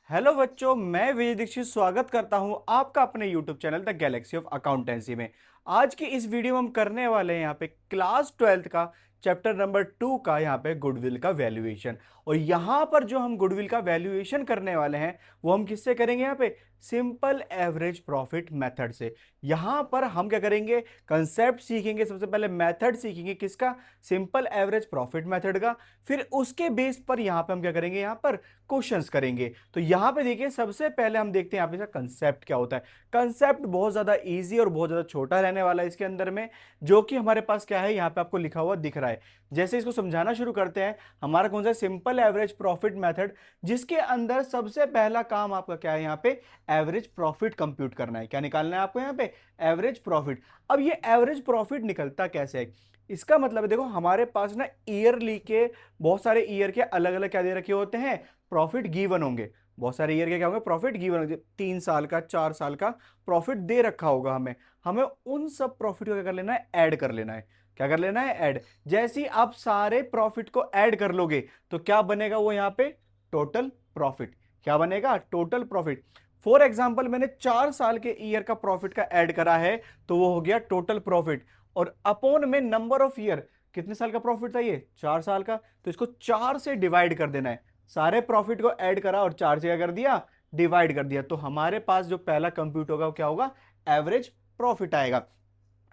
Hello बच्चों, मैं विजय दीक्षित स्वागत करता हूं आपका अपने YouTube channel the Galaxy of accountancy में। आज की इस वीडियो में हम करने वाले हैं यहाँ पे क्लास 12th का चैप्टर नंबर 2 का यहाँ पे गुडविल का वैल्यूएशन। और यहाँ पर जो हम गुडविल का वैल्यूएशन करने वाले हैं वो हम किससे करेंगे? यहाँ पे सिंपल एवरेज प्रॉफिट मेथड से। यहाँ पर हम क्या करेंगे? कंसेप्ट सीखेंगे, सबसे पहले मेथड सीखेंगे किसका? सिंपल एवरेज प्रॉफिट मेथड का। फिर उसके बेस पर यहाँ पे हम क्या करेंगे? यहाँ पर क्वेश्चंस करेंगे। तो यहाँ पे देखिए, सबसे पहले हम देखते हैं यहाँ पे इसका कंसेप्ट क्या होता है। कंसेप्ट बहुत ज्यादा इजी और बहुत ज्यादा छोटा रहने वाला है इसके अंदर में, जो कि हमारे पास क्या है यहाँ पे आपको लिखा हुआ दिख रहा है। जैसे इसको समझाना शुरू करते हैं, हमारा कौन सा सिंपल एवरेज प्रॉफिट मेथड, जिसके अंदर सबसे पहला काम आपका क्या है? यहाँ पे एवरेज प्रॉफिट कंप्यूट करना है। क्या निकालना है आपको? यहाँ पे एवरेज प्रॉफिट। अब ये एवरेज प्रॉफिट निकलता कैसे है? इसका मतलब है, देखो हमारे पास ना ईयरली के बहुत सारे ईयर के अलग अलग क्या दे रखे होते हैं? प्रॉफिट गिवन होंगे। बहुत सारे ईयर के क्या होंगे? प्रॉफिट गिवन होंगे। 3 साल का, 4 साल का प्रॉफिट दे रखा होगा हमें। हमें उन सब प्रॉफिट को क्या कर लेना है? ऐड कर लेना है। क्या कर लेना है? ऐड। जैसे ही आप सारे प्रॉफिट को ऐड कर लोगे तो क्या बनेगा वो यहाँ पे? Total profit. क्या बनेगा? Total profit. फॉर एग्जाम्पल, मैंने 4 साल के ईयर का प्रॉफिट का ऐड करा है तो वो हो गया टोटल प्रॉफिट। और अपॉन में नंबर ऑफ ईयर, कितने साल का प्रॉफिट था ये? 4 साल का। तो इसको 4 से डिवाइड कर देना है। सारे प्रॉफिट को ऐड करा और 4 से क्या कर दिया? डिवाइड कर दिया। तो हमारे पास जो पहला कंप्यूट होगा वो क्या होगा? एवरेज प्रॉफिट आएगा।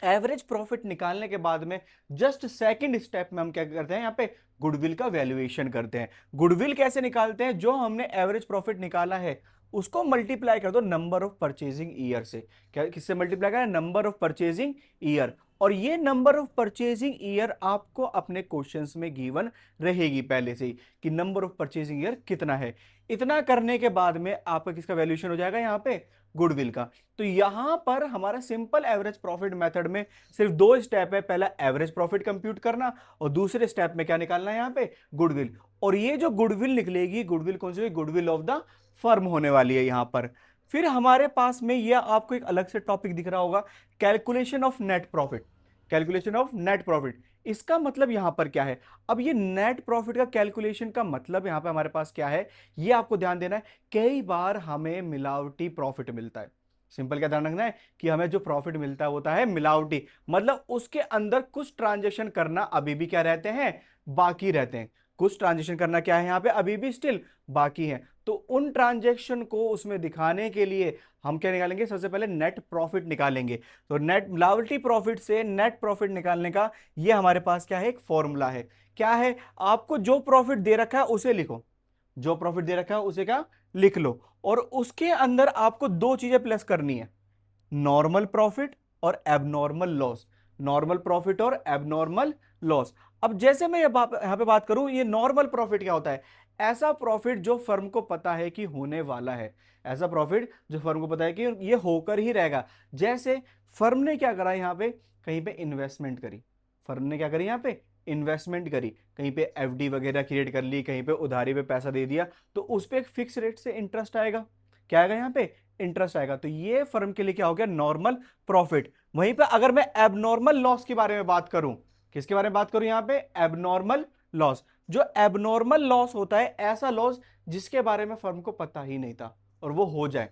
एवरेज प्रॉफिट निकालने के बाद में जस्ट सेकंड स्टेप में हम क्या करते हैं? यहाँ पे गुडविल का वैल्यूएशन करते हैं। गुडविल कैसे निकालते हैं? जो हमने एवरेज प्रॉफिट निकाला है उसको मल्टीप्लाई कर दो नंबर ऑफ परचेजिंग ईयर से। क्या किससे मल्टीप्लाई करें? Number of purchasing year. और ये नंबर ऑफ परचेजिंग ईयर आपको अपने क्वेश्चंस में गिवन रहेगी पहले से ही कि नंबर ऑफ परचेजिंग ईयर कितना है। इतना करने के बाद में आपका किसका वैल्यूएशन हो जाएगा? यहाँ पे गुडविल का। तो यहां पर हमारा सिंपल एवरेज प्रॉफिट मेथड में सिर्फ 2 स्टेप है। पहला एवरेज प्रॉफिट कंप्यूट करना और दूसरे स्टेप में क्या निकालना है? यहाँ पे गुडविल। और ये जो गुडविल निकलेगी, गुडविल कौन सी? गुडविल ऑफ द फर्म होने वाली है यहां पर। फिर हमारे पास में यह आपको एक अलग से टॉपिक दिख रहा होगा, calculation of net profit. Calculation of net profit, इसका मतलब यहां पर क्या है? अब ये नेट प्रॉफिट का कैलकुलेशन का मतलब यहां पे हमारे पास क्या है, ये आपको ध्यान देना है। कई बार हमें मिलावटी प्रॉफिट मिलता है। सिंपल क्या ध्यान रखना है कि हमें जो प्रॉफिट मिलता है होता है मिलावटी, मतलब उसके अंदर कुछ ट्रांजेक्शन करना अभी भी क्या रहते हैं? बाकी रहते हैं। कुछ ट्रांजेक्शन करना क्या है? यहाँ पे अभी भी स्टिल बाकी है। तो उन ट्रांजेक्शन को उसमें दिखाने के लिए हम क्या निकालेंगे? सबसे पहले नेट प्रॉफिट निकालेंगे। तो नेट मिलावटी प्रॉफिट से नेट प्रॉफिट निकालने का ये हमारे पास क्या है? एक फॉर्मूला है। क्या है? आपको जो प्रॉफिट दे रखा है उसे लिखो। जो प्रॉफिट दे रखा है उसे क्या लिख लो। और उसके अंदर आपको दो चीजें प्लस करनी है, नॉर्मल प्रॉफिट और एबनॉर्मल लॉस। नॉर्मल प्रॉफिट और एबनॉर्मल लॉस। अब जैसे मैं यहां पे बात करूं, ये नॉर्मल प्रॉफिट क्या होता है? ऐसा प्रॉफिट जो फर्म को पता है कि होने वाला है। ऐसा प्रॉफिट जो फर्म को पता है कि ये होकर ही रहेगा। जैसे फर्म ने क्या करा यहां पे? कहीं पे इन्वेस्टमेंट करी। फर्म ने क्या करी? यहां पे इन्वेस्टमेंट करी। कहीं पे एफडी वगैरह क्रिएट कर ली, कहीं पे उधारी पे पैसा दे दिया, तो उस पे एक फिक्स रेट से इंटरेस्ट आएगा। क्या आएगा? यहां पे इंटरेस्ट आएगा। तो ये फर्म के लिए क्या हो गया? Normal profit. वहीं पे अगर मैं एबनॉर्मल लॉस के बारे में बात करूं, किसके बारे में बात करूं? यहां पे एबनॉर्मल लॉस। जो एबनॉर्मल लॉस होता है, ऐसा लॉस जिसके बारे में फर्म को पता ही नहीं था और वो हो जाए।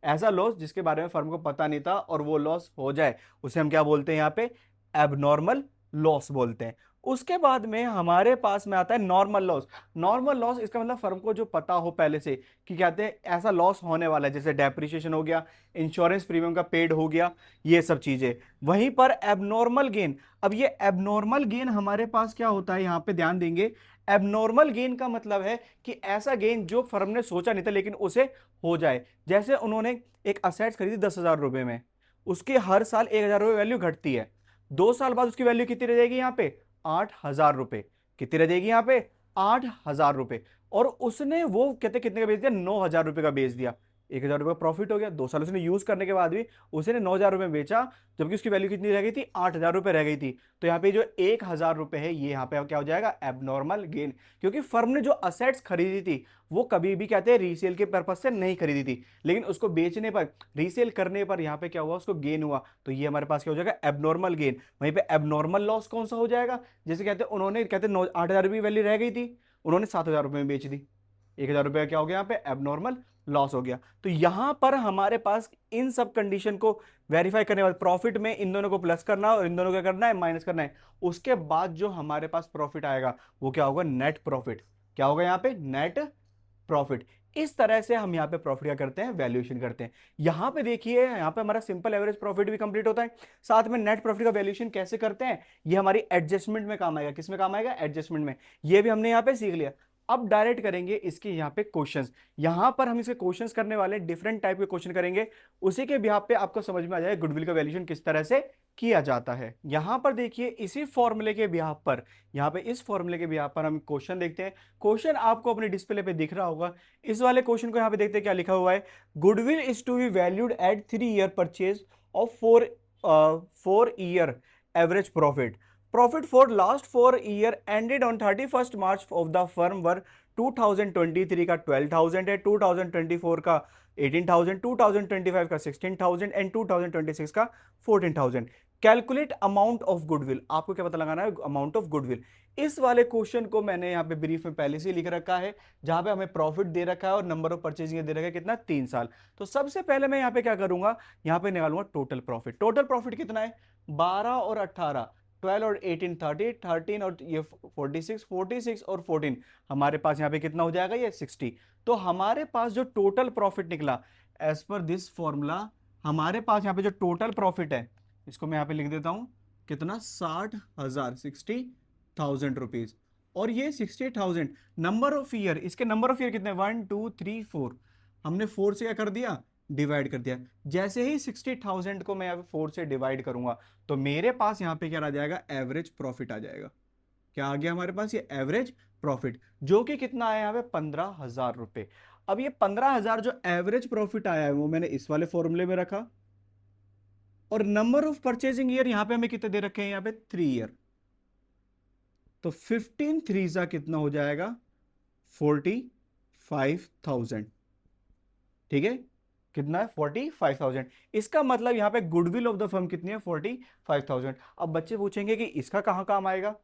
ऐसा लॉस जिसके बारे में फर्म को पता नहीं था और वो लॉस हो जाए, उसे हम क्या बोलते हैं? यहां पे एबनॉर्मल लॉस बोलते हैं। उसके बाद में हमारे पास में आता है नॉर्मल लॉस। नॉर्मल लॉस, इसका मतलब फर्म को जो पता हो पहले से कि कहते हैं ऐसा लॉस होने वाला है, जैसे डेप्रिसिएशन हो गया, इंश्योरेंस प्रीमियम का पेड हो गया, ये सब चीजें। वहीं पर एबनॉर्मल गेन, अब ये एबनॉर्मल गेन हमारे पास क्या होता है? यहां पे ध्यान देंगे। एबनॉर्मल गेन का मतलब है कि ऐसा गेन जो फर्म ने सोचा नहीं था लेकिन उसे हो जाए। जैसे उन्होंने एक असेट्स खरीदी 10,000 रुपए में, उसके हर साल 1,000 रुपए वैल्यू घटती है। 2 साल बाद उसकी वैल्यू कितनी रह जाएगी? यहाँ पे 8,000 रुपए। कितनी रह जाएगी यहाँ पे? 8,000 रुपए। और उसने वो कहते कितने का बेच दिया? 9,000 रुपए का बेच दिया। 1,000 रुपए प्रॉफिट हो गया। 2 साल उसने यूज करने के बाद भी उसने 9,000 रुपए बेचा, जबकि उसकी वैल्यू कितनी रह गई थी? 8,000 रुपए रह गई थी। तो यहाँ पे जो 1,000 रुपए है, ये यहाँ पे क्या हो जाएगा? Abnormal gain. क्योंकि फर्म ने जो असेट्स खरीदी थी वो कभी भी कहते हैं रीसेल के पर्पज से नहीं खरीदी थी, लेकिन उसको बेचने पर, रीसेल करने पर यहाँ पे क्या हुआ? उसको गेन हुआ। तो ये हमारे पास क्या हो जाएगा? Abnormal gain. वहीं पे एबनॉर्मल लॉस कौन सा हो जाएगा? जैसे कहते हैं उन्होंने, कहते 8,000 रुपये वैल्यू रह गई थी, उन्होंने 7,000 रुपये में बेच दी। 1,000 रुपये क्या हो गया यहाँ पे? एबनॉर्मल लॉस हो गया। तो यहां पर हमारे पास इन सब कंडीशन को वेरीफाई करने के बाद प्रॉफिट में इन दोनों को प्लस करना है और इन दोनों को क्या करना है, माइनस करना है। उसके बाद जो हमारे पास प्रॉफिट आएगा वो क्या होगा, नेट प्रॉफिट। क्या होगा यहाँ पे, नेट प्रॉफिट। इस तरह से हम यहाँ पे प्रॉफिट क्या करते हैं, वैल्यूएशन करते हैं। यहां पे देखिए, यहाँ पे हमारा सिंपल एवरेज प्रॉफिट भी कंप्लीट होता है, साथ में नेट प्रॉफिट का वैल्यूएशन कैसे करते हैं, ये हमारी एडजस्टमेंट में काम आएगा। किस में काम आएगा, एडजस्टमेंट में। ये भी हमने यहाँ पे सीख लिया। अब डायरेक्ट करेंगे इसके यहाँ पे क्वेश्चंस। यहां पर हम इसके क्वेश्चंस करने वाले, डिफरेंट टाइप के क्वेश्चन करेंगे। उसी के बिहाफ पे आपको समझ में आ जाएगा गुडविल का वैल्यूएशन किस तरह से किया जाता है। यहां पर देखिए, इसी फॉर्मूले के बिहाफ पर, यहाँ पे इस फॉर्मूले के बिहाफ पर हम क्वेश्चन देखते हैं। क्वेश्चन आपको अपने डिस्प्ले पे दिख रहा होगा। इस वाले क्वेश्चन को यहाँ पे देखते हैं क्या लिखा हुआ है। Goodwill is to be valued at 3 year purchase of 4 year average profit. Profit for last 4 year ended on 31st March of the firm वर 2023 का 12,000 है, 2024 का 18,000, 2025 का 16,000 एंड 2026 का 14,000। कैलकुलेट अमाउंट ऑफ गुडविल, आपको क्या पता लगाना है, अमाउंट ऑफ गुडविल। इस वाले क्वेश्चन को मैंने यहाँ पे ब्रीफ में पहले से लिख रखा है, जहां पे हमें प्रॉफिट दे रखा है और नंबर ऑफ परचेजिंग दे रखा है कितना, 3 साल। तो सबसे पहले मैं यहाँ पे क्या करूंगा, यहाँ पे निकालूंगा टोटल प्रॉफिट। टोटल प्रॉफिट कितना है, 12 और 18, 12 और 18 30, 13 और ये 46, 46 और 14, हमारे पास यहाँ पे कितना हो जाएगा, ये 60। तो हमारे पास जो टोटल प्रॉफिट निकला एज पर दिस फॉर्मूला, हमारे पास यहाँ पे जो टोटल प्रॉफिट है, इसको मैं यहाँ पे लिख देता हूँ, कितना, 60,000, 60,000 रुपीज। और ये 60,000 नंबर ऑफ ईयर, इसके नंबर ऑफ ईयर कितने, 1 2 3 4, हमने 4 से क्या कर दिया, डिवाइड कर दिया। जैसे ही 60,000 को मैं यहाँ पे 4 से डिवाइड करूंगा तो मेरे पास यहाँ पे क्या आ जाएगा, एवरेज प्रॉफिट आ जाएगा। क्या आ गया हमारे पास, ये एवरेज प्रॉफिट, जो कि कितना आया यहाँ पे, 15,000 रुपए। अब ये 15,000 जो एवरेज प्रॉफिट आया है वो मैंने इस वाले फॉर्मूले में रखा, और नंबर ऑफ परचेजिंग ईयर यहाँ पे हमें कितने दे रखे हैं, यहाँ पे 3 ईयर। तो 15 3 कितना हो जाएगा, 45,000। ठीक है, कितना है, 45,000। इसका मतलब यहां पे गुडविल ऑफ द फर्म कितनी है, 45,000। अब बच्चे पूछेंगे कि इसका कहां काम आएगा,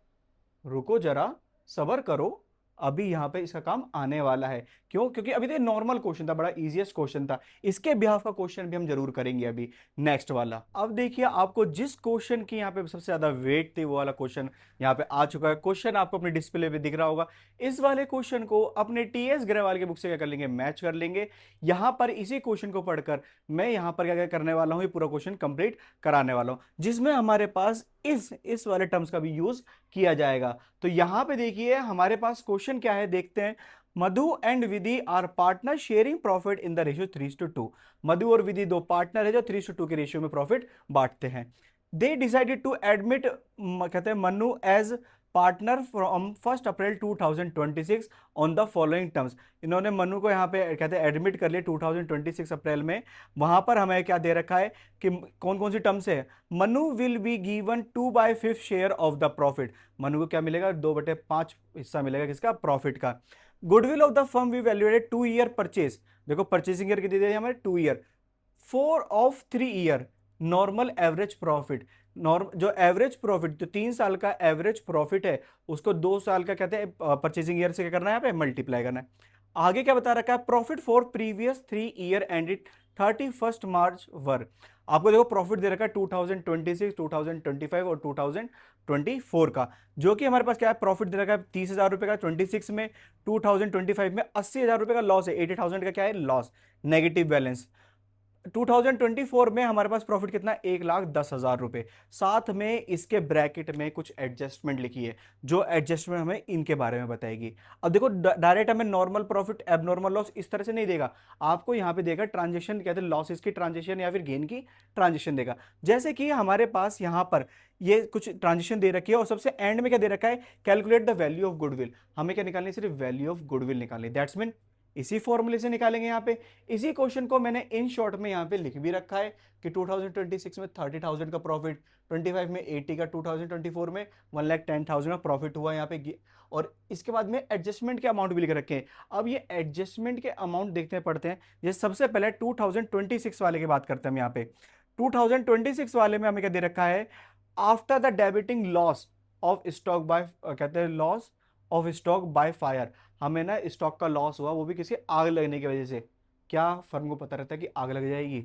रुको जरा, सबर करो, अभी यहां पे इसका काम आने वाला है। क्यों, क्योंकि अभी तो नॉर्मल क्वेश्चन था, बड़ा इजीएस्ट क्वेश्चन था। इसके बिहाफ का क्वेश्चन भी हम जरूर करेंगे अभी नेक्स्ट वाला। अब देखिए, आपको जिस क्वेश्चन की यहाँ पे सबसे ज्यादा वेट थी वो वाला क्वेश्चन यहाँ पे आ चुका है। क्वेश्चन आपको अपने डिस्प्ले पे दिख रहा होगा। इस वाले क्वेश्चन को अपने टीएस ग्रेवाल के बुक से क्या कर लेंगे, मैच कर लेंगे। यहां पर इसी क्वेश्चन को पढ़कर मैं यहां पर क्या क्या करने वाला हूं, ये पूरा क्वेश्चन कंप्लीट कराने वाला हूं, जिसमें हमारे पास इस वाले टर्म्स का भी यूज किया जाएगा। तो यहां पे देखिए हमारे पास क्वेश्चन क्या है, देखते हैं। Madhu and Vidhi are partner sharing profit in the ratio 3:2। Madhu और विधि दो पार्टनर है जो 3:2 के रेशियो में प्रॉफिट बांटते हैं। दे डिसाइडेड टू एडमिट, कहते हैं Manu as partner from 1 April 2026 on the following terms. इन्होंने मनु को यहाँ पे कहते हैं एडमिट कर लिया 2026 अप्रैल में। वहां पर हमें क्या दे रखा है कि कौन कौन सी टर्म्स है, Manu will be given 2/5 share of the profit. Manu को क्या मिलेगा, 2/5 हिस्सा मिलेगा किसका, प्रॉफिट का। Goodwill of the firm we valuated 2 year purchase, देखो परचेसिंग ईयर कितनी दी हमें, 2 year. 4 of 3 year normal average profit. जो एवरेज प्रॉफिट, जो 3 साल का एवरेज प्रॉफिट है, उसको 2 साल का कहते हैं परचेसिंग ईयर से क्या करना है, यहाँ पे मल्टीप्लाई करना है। आगे क्या बता रखा है, profit for previous 3 year ended 31st मार्च वर। आपको देखो प्रॉफिट दे रखा है 2026, 2025 और 2024 का, जो कि हमारे पास क्या है, प्रॉफिट दे रखा है 30,000 रुपए का 26 में, 2025 में 80,000 रुपए का लॉस है, 80,000 का क्या है, लॉस, नेगेटिव बैलेंस। 2024 में हमारे पास प्रॉफिट कितना, 1,10,000 रुपए। साथ में इसके ब्रैकेट में कुछ एडजस्टमेंट लिखी है, जो एडजस्टमेंट हमें इनके बारे में बताएगी। अब देखो डायरेक्ट हमें नॉर्मल प्रॉफिट एबनॉर्मल लॉस इस तरह से नहीं देगा, आपको यहां पे देगा ट्रांजेक्शन, कहते हैं लॉसेस की ट्रांजेक्शन या फिर गेन की ट्रांजेक्शन देगा। जैसे कि हमारे पास यहां पर ये कुछ ट्रांजेक्शन दे रखी है, और सबसे एंड में क्या दे रखा है, calculate the value of goodwill. हमें क्या निकालनी है, सिर्फ वैल्यू ऑफ गुडविल निकालनी, दैट्स मीन इसी फॉर्मूले से निकालेंगे। यहाँ पे इसी क्वेश्चन को मैंने इन शॉर्ट में यहाँ पे लिख भी रखा है कि 2026 में 30,000 का प्रॉफिट, 25 में 80 का, 2024 में 1,10,000 का प्रॉफिट हुआ यहाँ पे। और इसके बाद में एडजस्टमेंट के अमाउंट भी लिख रखे हैं। अब ये एडजस्टमेंट के अमाउंट देखते हैं, पढ़ते हैं। ये सबसे पहले 2026 वाले की बात करते हैं हम यहाँ पे। 2026 वाले में हमें क्या दे रखा है, after the debiting loss of stock by, कहते हैं loss of stock by fire. हमें ना स्टॉक का लॉस हुआ, वो भी किसी आग लगने की वजह से। क्या फर्म को पता रहता है कि आग लग जाएगी?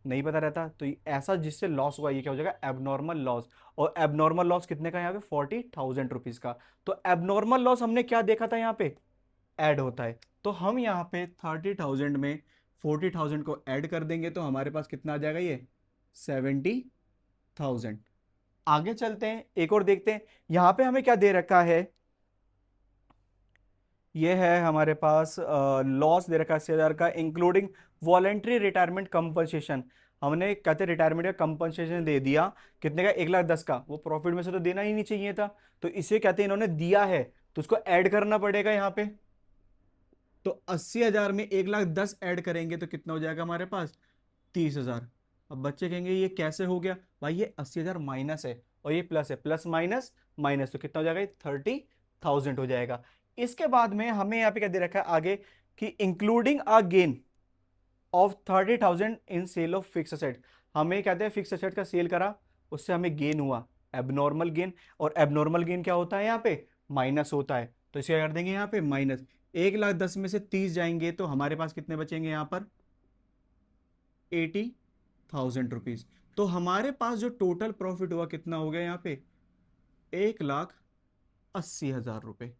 नहीं पता रहता। तो ऐसा जिससे लॉस हुआ ये क्या हो जाएगा? Abnormal loss. और एबनॉर्मल लॉस कितने का? यहाँ पे 40,000 रुपीज का। तो एबनॉर्मल लॉस हमने क्या देखा था? यहाँ पे ऐड होता है। तो हम यहाँ पे 30,000 में 40,000 को ऐड कर देंगे तो हमारे पास कितना आ जाएगा? ये 70,000। आगे चलते हैं, एक और देखते हैं। यहाँ पे हमें क्या दे रखा है? ये है हमारे पास लॉस दे रखा है 80,000 का, इंक्लूडिंग वॉलेंट्री रिटायरमेंट कंपनसेशन। हमने कहते रिटायरमेंट का कंपनसेशन दे दिया कितने का? 1,10,000 का। वो प्रॉफिट में से तो देना ही नहीं चाहिए था, तो इसे कहते हैं इन्होंने दिया है तो उसको ऐड करना पड़ेगा यहाँ पे। तो 80,000 में 1,10,000 ऐड करेंगे तो कितना हो जाएगा हमारे पास? 30,000। अब बच्चे कहेंगे ये कैसे हो गया भाई? ये 80,000 माइनस है और ये प्लस है, प्लस माइनस माइनस, तो कितना हो जाएगा? 30,000 हो जाएगा। इसके बाद में हमें यहाँ पे क्या दे रखा है आगे कि including a gain of 30,000 in sale of fix asset. हमें कहते हैं फिक्स असेट का सेल करा, उससे हमें गेन हुआ, एबनॉर्मल गेन। और एबनॉर्मल गेन क्या होता है? यहाँ पे माइनस होता है। तो इसे क्या कर देंगे यहाँ पे? माइनस। 1,10,000 में से 30 जाएंगे तो हमारे पास कितने बचेंगे यहाँ पर? 80,000 रुपीज। तो हमारे पास जो टोटल प्रॉफिट हुआ कितना हो गया यहाँ पे? 1,80,000 रुपए।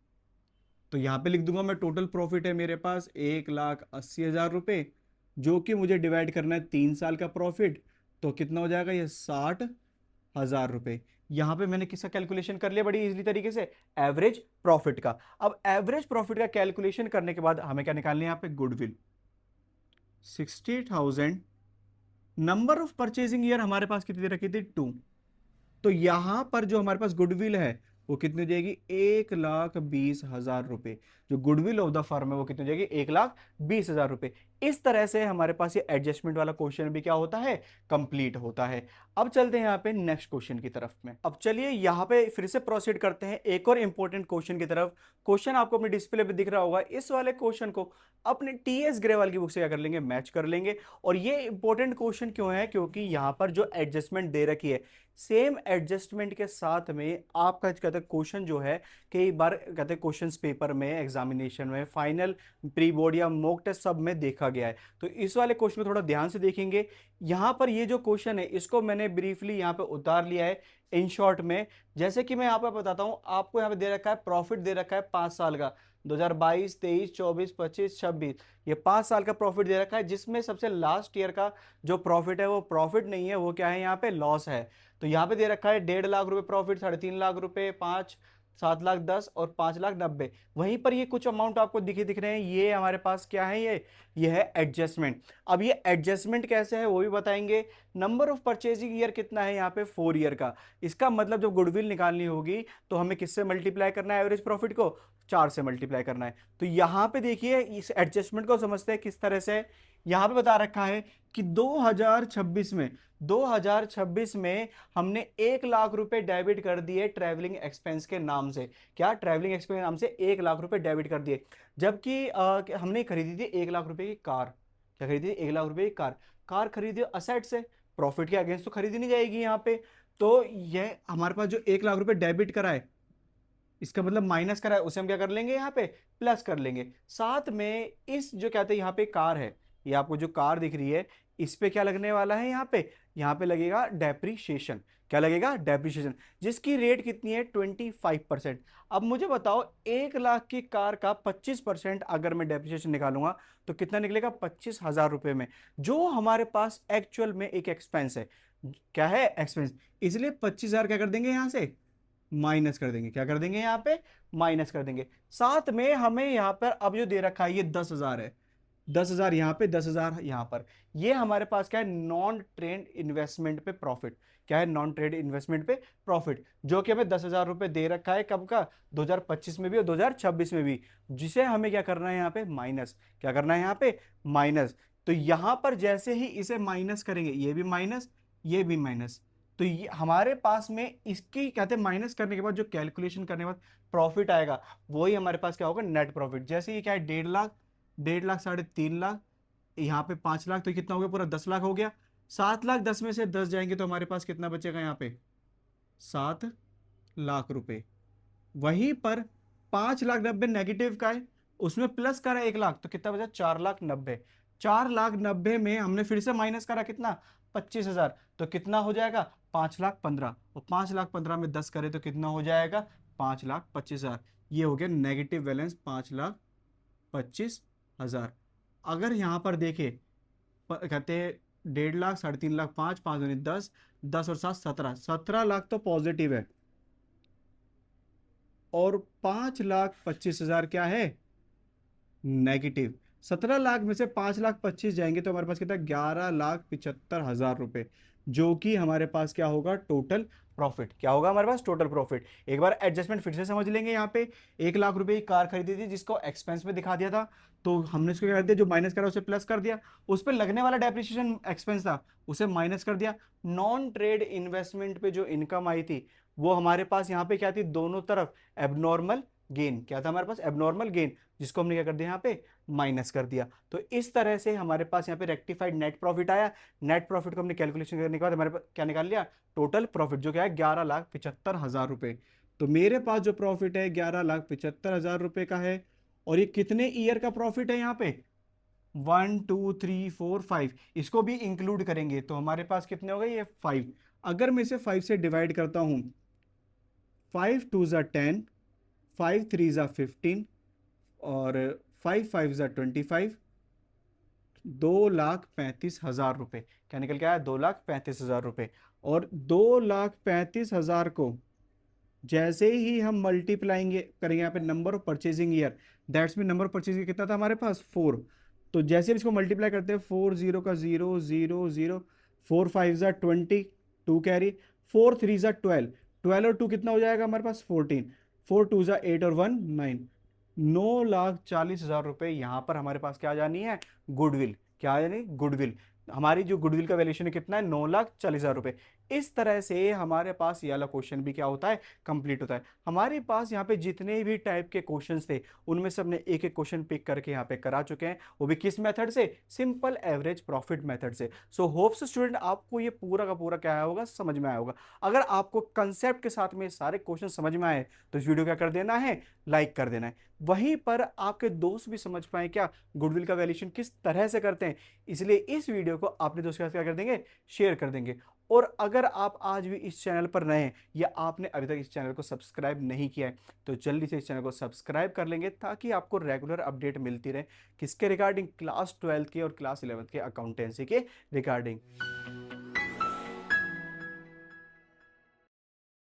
तो यहां पे लिख दूंगा मैं, टोटल प्रॉफिट है मेरे पास 1,80,000 रुपए, जो कि मुझे डिवाइड करना है 3 साल का प्रॉफिट। तो कितना हो जाएगा? ये 60,000 रुपए। यहां पे मैंने किसका कैलकुलेशन कर लिया बड़ी इजीली तरीके से? एवरेज प्रॉफिट का। अब एवरेज प्रॉफिट का कैलकुलेशन करने के बाद हमें क्या निकालना है यहाँ पे? Goodwill 60,000। Number of purchasing year हमारे पास कितनी रखी थी? 2। तो यहां पर जो हमारे पास गुडविल है वो कितनी हो जाएगी? 1,20,000 रुपए। जो गुडविल ऑफ द फर्म है वो कितनी हो जाएगी? 1,20,000 रुपए। इस तरह से हमारे पास ये एडजस्टमेंट वाला क्वेश्चन भी क्या होता है? कंप्लीट होता है। अब चलते हैं यहाँ पे नेक्स्ट क्वेश्चन की तरफ में। अब चलिए यहाँ पे फिर से प्रोसीड करते हैं एक और इंपॉर्टेंट क्वेश्चन की तरफ। क्वेश्चन आपको अपने डिस्प्ले पे दिख रहा होगा। इस वाले क्वेश्चन को अपने टीएस ग्रेवाल की बुक से क्या कर लेंगे? मैच कर लेंगे। और ये इंपॉर्टेंट क्वेश्चन क्यों है? क्योंकि यहाँ पर जो एडजस्टमेंट दे रखी है, सेम एडजस्टमेंट के साथ में आपका कहते हैं क्वेश्चन जो है, कई बार कहते हैं क्वेश्चंस पेपर में, एग्जामिनेशन में, फाइनल, प्री बोर्ड या मॉक टेस्ट सब में देखा गया है। तो इस वाले क्वेश्चन को थोड़ा ध्यान से देखेंगे। यहां पर ये जो क्वेश्चन है इसको मैंने ब्रीफली यहां पे उतार लिया है इन शॉर्ट में। जैसे कि मैं यहां पर बताता हूं आपको, यहां पे दे रखा है प्रॉफिट, दे रखा है 5 साल का, 2022, 23, 24, 25, 26। ये 5 साल का प्रॉफिट दे रखा है, जिसमें सबसे लास्ट ईयर का जो प्रॉफिट है वो प्रॉफिट नहीं है, वो क्या है? यहाँ पे लॉस है। तो यहाँ पे दे रखा है 1,50,000 रुपए प्रॉफिट, 3.5 लाख रुपए, 5, 7,10,000 और 5,90,000। वहीं पर ये कुछ अमाउंट आपको दिख रहे हैं, ये हमारे पास क्या है? ये है एडजस्टमेंट। अब ये एडजस्टमेंट कैसे है वो भी बताएंगे। नंबर ऑफ परचेजिंग ईयर कितना है यहाँ पे? 4 ईयर का। इसका मतलब जब गुडविल निकालनी होगी तो हमें किससे मल्टीप्लाई करना है? एवरेज प्रॉफिट को 4 से मल्टीप्लाई करना है। तो यहाँ पे देखिए इस एडजस्टमेंट को समझते हैं किस तरह से। यहाँ पे बता रखा है कि 2026 में हमने 1,00,000 रुपए डेबिट कर दिए ट्रैवलिंग एक्सपेंस के नाम से। क्या? ट्रैवलिंग एक्सपेंस के नाम से 1,00,000 रुपए डेबिट कर दिए। जबकि हमने खरीदी थी 1,00,000 रुपए की कार। क्या खरीदी थी? 1,00,000 रुपए की कार। कार खरीदी असेट से, प्रॉफिट के अगेंस्ट तो खरीदी नहीं जाएगी यहाँ पे। तो ये हमारे पास जो 1,00,000 रुपए डेबिट करा है, इसका मतलब माइनस करा है, उसे हम क्या कर लेंगे? यहाँ पे प्लस कर लेंगे। साथ में इस जो कहते हैं यहाँ पे कार है, ये आपको जो कार दिख रही है, इस पे क्या लगने वाला है? यहाँ पे लगेगा डेप्रीशिएशन। क्या लगेगा? डेप्रीशिएशन, जिसकी रेट कितनी है? 25%। अब मुझे बताओ 1,00,000 की कार का 25% अगर मैं डेप्रीशिएशन निकालूंगा तो कितना निकलेगा? 25,000 रुपए में, जो हमारे पास एक्चुअल में एक एक्सपेंस है। क्या है? एक्सपेंस। इसलिए 25,000 क्या कर देंगे? यहां से माइनस कर देंगे। क्या कर देंगे? यहाँ पे माइनस कर देंगे। साथ में हमें यहाँ पर अब जो दे रखा है ये 10,000 है। 10,000 यहाँ पे, 10,000 यहाँ पर। ये हमारे पास क्या है? नॉन ट्रेड इन्वेस्टमेंट पे प्रॉफिट। क्या है? नॉन ट्रेड इन्वेस्टमेंट पे प्रॉफिट, जो कि हमें 10,000 रुपए दे रखा है। कब का? 2025 में भी और 2026 में भी, जिसे हमें क्या करना है? यहाँ पे माइनस। क्या करना है? यहाँ पे माइनस। तो यहां पर जैसे ही इसे माइनस करेंगे, ये भी माइनस, ये भी माइनस, तो ये हमारे पास में इसकी कहते हैं माइनस करने के बाद जो कैलकुलेशन करने के बाद प्रॉफिट आएगा, वही हमारे पास क्या होगा? Net profit. जैसे ये क्या है? 1,50,000, 1,50,000, 3.5 लाख, यहाँ पे 5 लाख, तो कितना हो गया? पूरा 10 लाख हो गया। 7,10,000 में से 10 जाएंगे तो हमारे पास कितना बचेगा? यहाँ पे 7,00,000 रुपए। वहीं पर 5,90,000 नेगेटिव का है, उसमें प्लस का है 1,00,000, तो कितना बचा? 4,90,000। 4,90,000 में हमने फिर से माइनस करा कितना, 25,000, तो कितना हो जाएगा 5,15,000, और 5,15,000 में 10 करे तो कितना हो जाएगा 5,25,000। ये हो गया नेगेटिव बैलेंस 5,25,000। अगर यहाँ पर देखे कहते हैं 1,50,000, 3.5 लाख, 5, 5 दूनी 10, 10 और 7 17, 17 लाख तो पॉजिटिव है, और 5,25,000 क्या है नेगेटिव। 17 लाख में से 5,25,000 जाएंगे तो हमारे पास कितना 11,75,000 रुपए, जो कि हमारे पास क्या होगा टोटल प्रॉफिट। क्या होगा हमारे पास टोटल प्रॉफिट। एक बार एडजस्टमेंट फिर से समझ लेंगे। यहाँ पे 1 लाख रुपए की कार खरीदी थी जिसको एक्सपेंस में दिखा दिया था, तो हमने इसको क्या कर दिया, जो माइनस करा उसे प्लस कर दिया, उस पर लगने वाला डेप्रिसिएशन एक्सपेंस था उसे माइनस कर दिया। नॉन ट्रेड इन्वेस्टमेंट पे जो इनकम आई थी वो हमारे पास यहाँ पे क्या थी, दोनों तरफ एबनॉर्मल गेन। क्या था हमारे पास एबनॉर्मल गेन, जिसको हमने क्या कर दिया यहाँ पे माइनस कर दिया। तो इस तरह से हमारे पास यहाँ पे रेक्टिफाइड नेट प्रॉफिट आया। नेट प्रॉफिट को हमने कैलकुलेशन करने के बाद हमारे पास क्या निकाल लिया, टोटल प्रॉफिट, जो क्या है 11,75,000 रुपए। तो मेरे पास जो प्रॉफिट है 11,75,000 रुपए का है। और ये कितने ईयर का प्रॉफिट है यहाँ पे, 1 2 3 4 5, इसको भी इंक्लूड करेंगे तो हमारे पास कितने हो गए ये 5। अगर मैं इसे 5 से डिवाइड करता हूं, 5 2 ज़ा 10, 5 3 ज़ा 15, और 5 5 ज़ा 25, 2,35,000 रुपए। क्या निकल के आया 2,35,000 रुपए। और 2,35,000 को जैसे ही हम मल्टीप्लाइंग करेंगे यहाँ पे number of purchasing year, that's mean number of purchasing कितना था हमारे पास 4, तो जैसे हम इसको मल्टीप्लाई करते हैं 4 0 का 0 0 0, 4 5 ज़ा 20, 2 कैरी, 4 3 ज़ा 12, 12 और 2 कितना हो जाएगा हमारे पास 14, 4 2 ज़ा 8 और 1 9, 9,40,000 रुपए। यहाँ पर हमारे पास क्या आ जानी है गुडविल। क्या आ जानी गुडविल। हमारी जो गुडविल का वैल्यूएशन है कितना है 9,40,000 रुपए। इस तरह से हमारे पास ये वाला क्वेश्चन भी क्या होता है कंप्लीट होता है। हमारे पास यहाँ पे जितने भी टाइप के क्वेश्चंस थे उनमें से हमने एक एक क्वेश्चन पिक करके यहाँ पे करा चुके हैं, वो भी किस मेथड से, सिंपल एवरेज प्रॉफिट मेथड से। सो होप्स स्टूडेंट आपको ये पूरा का पूरा क्या आया होगा, समझ में आया होगा। अगर आपको कंसेप्ट के साथ में सारे क्वेश्चन समझ में आए तो इस वीडियो क्या कर देना है, लाइक कर देना है। वहीं पर आपके दोस्त भी समझ पाए क्या गुडविल का वैल्यूएशन किस तरह से करते हैं, इसलिए इस वीडियो को अपने दोस्त के साथ क्या कर देंगे, शेयर कर देंगे। और अगर आप आज भी इस चैनल पर नए हैं या आपने अभी तक इस चैनल को सब्सक्राइब नहीं किया है तो जल्दी से इस चैनल को सब्सक्राइब कर लेंगे, ताकि आपको रेगुलर अपडेट मिलती रहे किसके रिगार्डिंग, क्लास 12 के और क्लास 11 के अकाउंटेंसी के रिगार्डिंग।